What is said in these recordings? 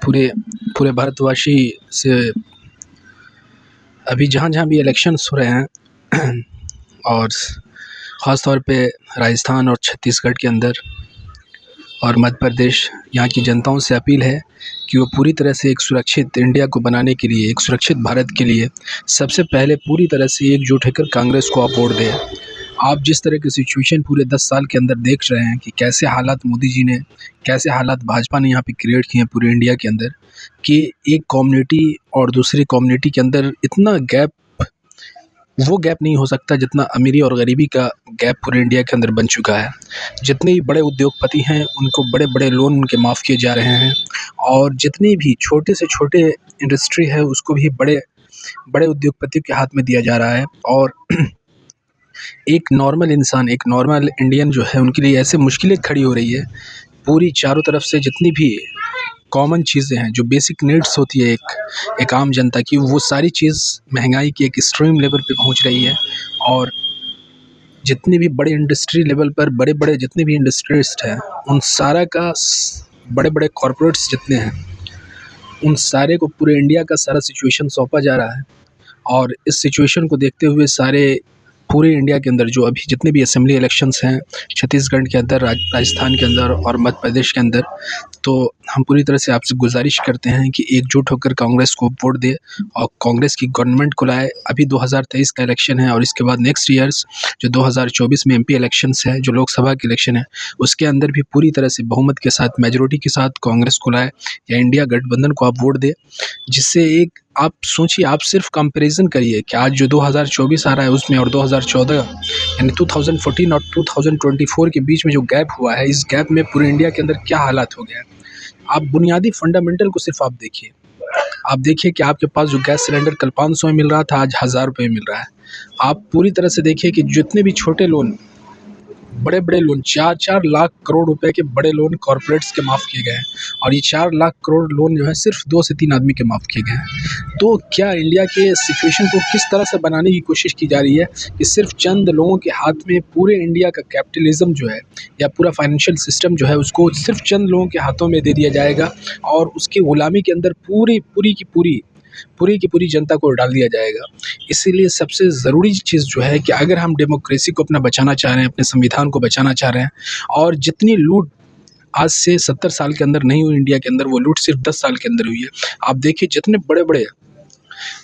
पूरे पूरे भारतवासी से अभी जहाँ-जहाँ भी इलेक्शंस हो रहे हैं और ख़ास तौर पे राजस्थान और छत्तीसगढ़ के अंदर और मध्य प्रदेश, यहाँ की जनताओं से अपील है कि वो पूरी तरह से एक सुरक्षित इंडिया को बनाने के लिए, एक सुरक्षित भारत के लिए सबसे पहले पूरी तरह से एकजुट होकर कांग्रेस को आप वोट दें। आप जिस तरह की सिचुएशन पूरे 10 साल के अंदर देख रहे हैं कि कैसे हालात मोदी जी ने, कैसे हालात भाजपा ने यहाँ पे क्रिएट किए हैं पूरे इंडिया के अंदर, कि एक कम्युनिटी और दूसरी कम्युनिटी के अंदर इतना गैप, वो गैप नहीं हो सकता जितना अमीरी और गरीबी का गैप पूरे इंडिया के अंदर बन चुका है। जितने भी बड़े उद्योगपति हैं उनको बड़े-बड़े लोन उनके माफ़ किए जा रहे हैं और जितनी भी छोटे से छोटे इंडस्ट्री है उसको भी बड़े बड़े उद्योगपति के हाथ में दिया जा रहा है। और एक नॉर्मल इंसान, एक नॉर्मल इंडियन जो है उनके लिए ऐसे मुश्किलें खड़ी हो रही है। पूरी चारों तरफ से जितनी भी कॉमन चीज़ें हैं, जो बेसिक नीड्स होती है एक आम जनता की, वो सारी चीज़ महंगाई की एक एक्सट्रीम लेवल पे पहुंच रही है। और जितनी भी बड़े इंडस्ट्री लेवल पर बड़े-बड़े जितने भी इंडस्ट्रियलिस्ट हैं, उन सारा का बड़े-बड़े कॉरपोरेट्स जितने हैं, उन सारे को पूरे इंडिया का सारा सिचुएशन सौंपा जा रहा है। और इस सिचुएशन को देखते हुए सारे पूरे इंडिया के अंदर जो अभी जितने भी असेंबली इलेक्शंस हैं, छत्तीसगढ़ के अंदर, राजस्थान के अंदर और मध्य प्रदेश के अंदर, तो हम पूरी तरह से आपसे गुजारिश करते हैं कि एकजुट होकर कांग्रेस को वोट दें और कांग्रेस की गवर्नमेंट को लाए। अभी 2023 का इलेक्शन है और इसके बाद नेक्स्ट ईयर्स जो 2024 में एमपी इलेक्शंस है, जो लोकसभा के इलेक्शन है, उसके अंदर भी पूरी तरह से बहुमत के साथ, मेजोरिटी के साथ कांग्रेस को लाए या इंडिया गठबंधन को आप वोट दें। जिससे एक आप सोचिए, आप सिर्फ कंपैरिजन करिए कि आज जो 2024 आ रहा है उसमें और 2014 यानी 2014 और 2024 के बीच में जो गैप हुआ है, इस गैप में पूरे इंडिया के अंदर क्या हालात हो गया है। आप बुनियादी फंडामेंटल को सिर्फ आप देखिए। आप देखिए कि आपके पास जो गैस सिलेंडर कल 500 में मिल रहा था, आज 1000 रुपये में मिल रहा है। आप पूरी तरह से देखिए कि जितने भी छोटे लोन, बड़े-बड़े लोन, 4-4 लाख करोड़ रुपए के बड़े लोन कॉर्पोरेट्स के माफ़ किए गए हैं और ये 4 लाख करोड़ लोन जो है सिर्फ 2 से 3 आदमी के माफ़ किए गए हैं। तो क्या इंडिया के सिचुएशन को किस तरह से बनाने की कोशिश की जा रही है कि सिर्फ चंद लोगों के हाथ में पूरे इंडिया का कैपिटलिज्म जो है या पूरा फाइनेंशियल सिस्टम जो है उसको सिर्फ चंद लोगों के हाथों में दे दिया जाएगा और उसकी गुलामी के अंदर पूरी की पूरी जनता को डाल दिया जाएगा। इसीलिए सबसे ज़रूरी चीज़ जो है कि अगर हम डेमोक्रेसी को अपना बचाना चाह रहे हैं, अपने संविधान को बचाना चाह रहे हैं, और जितनी लूट आज से 70 साल के अंदर नहीं हुई इंडिया के अंदर, वो लूट सिर्फ 10 साल के अंदर हुई है। आप देखिए जितने बड़े-बड़े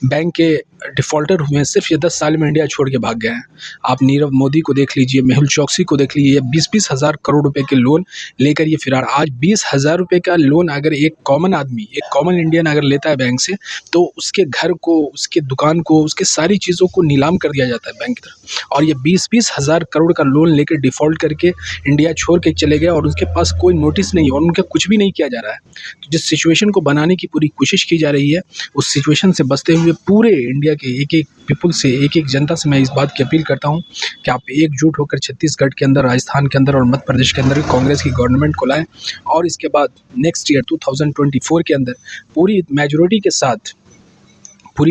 बैंक के डिफ़ॉल्टर हुए हैं, सिर्फ ये 10 साल में इंडिया छोड़ के भाग गए हैं। आप नीरव मोदी को देख लीजिए, मेहुल चोकसी को देख लीजिए, 20-20 हज़ार करोड़ रुपए के लोन लेकर ये फ़रार। आज 20,000 रुपए का लोन अगर एक कॉमन आदमी, एक कॉमन इंडियन अगर लेता है बैंक से, तो उसके घर को, उसके दुकान को, उसकी सारी चीज़ों को नीलाम कर दिया जाता है बैंक की तरफ। और ये 20-20 हज़ार करोड़ का लोन लेकर डिफ़ॉल्ट करके इंडिया छोड़ के चले गए और उनके पास कोई नोटिस नहीं और उनका कुछ भी नहीं किया जा रहा है। तो जिस सिचुएशन को बनाने की पूरी कोशिश की जा रही है, उस सिचुएशन से बचते हुए पूरे इंडिया के एक-एक पीपल से, एक-एक जनता से मैं इस बात की अपील करता हूँ कि आप एकजुट होकर छत्तीसगढ़ के अंदर, राजस्थान के अंदर और मध्य प्रदेश के अंदर कांग्रेस की गवर्नमेंट को लाएँ और इसके बाद नेक्स्ट ईयर 2024 के अंदर पूरी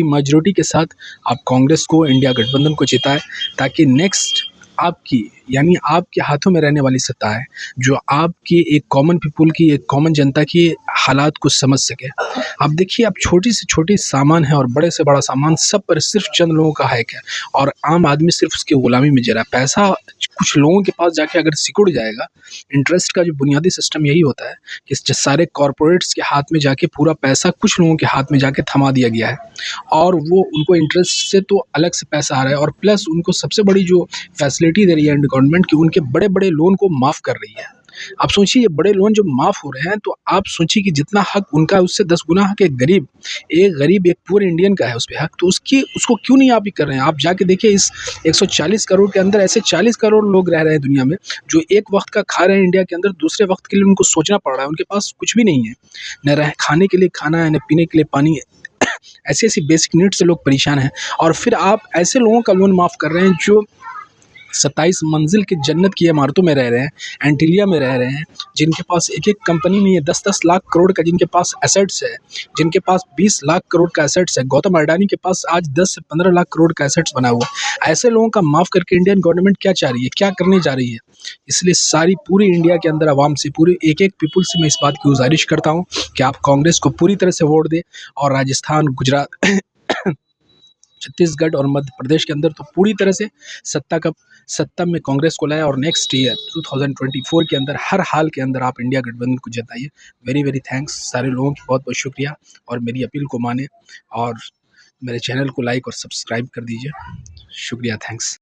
मेजॉरिटी के साथ आप कांग्रेस को, इंडिया गठबंधन को जिताएँ, ताकि नेक्स्ट आपकी, यानी आपके हाथों में रहने वाली सत्ता है जो आपकी एक कॉमन पीपल की, एक कॉमन जनता की हालात को समझ सके। आप देखिए, आप छोटी से छोटी सामान है और बड़े से बड़ा सामान, सब पर सिर्फ चंद लोगों का हक है और आम आदमी सिर्फ उसकी गुलामी में जी रहा है। पैसा कुछ लोगों के पास जाके अगर सिकुड़ जाएगा, इंटरेस्ट का जो बुनियादी सिस्टम यही होता है कि सारे कॉरपोरेट्स के हाथ में जाके पूरा पैसा कुछ लोगों के हाथ में जाके थमा दिया गया है और वो उनको इंटरेस्ट से तो अलग से पैसा आ रहा है और प्लस उनको सबसे बड़ी जो फैसिलिटी दे रही है गवर्नमेंट की, उनके बड़े-बड़े लोन को माफ़ कर रही है। आप सोचिए, ये बड़े लोन जो माफ़ हो रहे हैं, तो आप सोचिए कि जितना हक उनका है उससे 10 गुना हक एक गरीब एक पूरे इंडियन का है उस पे हक, तो उसको क्यों नहीं आप ही कर रहे हैं? आप जाके देखिए, इस 140 करोड़ के अंदर ऐसे 40 करोड़ लोग रह रहे हैं दुनिया में, जो एक वक़्त का खा रहे हैं इंडिया के अंदर, दूसरे वक़्त के लिए उनको सोचना पड़ रहा है। उनके पास कुछ भी नहीं है, न खाने के लिए खाना है, न पीने के लिए पानी है। ऐसी-ऐसी बेसिक नीड्स से लोग परेशान हैं और फिर आप ऐसे लोगों का लोन माफ़ कर रहे हैं जो 27 मंजिल की जन्नत की इमारतों में रह रहे हैं, एंटीलिया में रह रहे हैं, जिनके पास एक-एक कंपनी नहीं है, 10-10 लाख करोड़ का जिनके पास एसेट्स है, जिनके पास 20 लाख करोड़ का एसेट्स है। गौतम अडानी के पास आज 10 से 15 लाख करोड़ का एसेट्स बना हुआ है। ऐसे लोगों का माफ़ करके इंडियन गवर्नमेंट क्या चाह रही है, क्या करने जा रही है? इसलिए सारी पूरी इंडिया के अंदर अवाम से, पूरे एक-एक पीपल से मैं इस बात की गुज़ारिश करता हूँ कि आप कांग्रेस को पूरी तरह से वोट दें और राजस्थान, गुजरात छत्तीसगढ़ और मध्य प्रदेश के अंदर तो पूरी तरह से सत्ता में कांग्रेस को लाया और नेक्स्ट ईयर 2024 के अंदर हर हाल के अंदर आप इंडिया गठबंधन को जिताइए। वेरी वेरी थैंक्स सारे लोगों की, बहुत बहुत शुक्रिया और मेरी अपील को माने और मेरे चैनल को लाइक और सब्सक्राइब कर दीजिए। शुक्रिया, थैंक्स।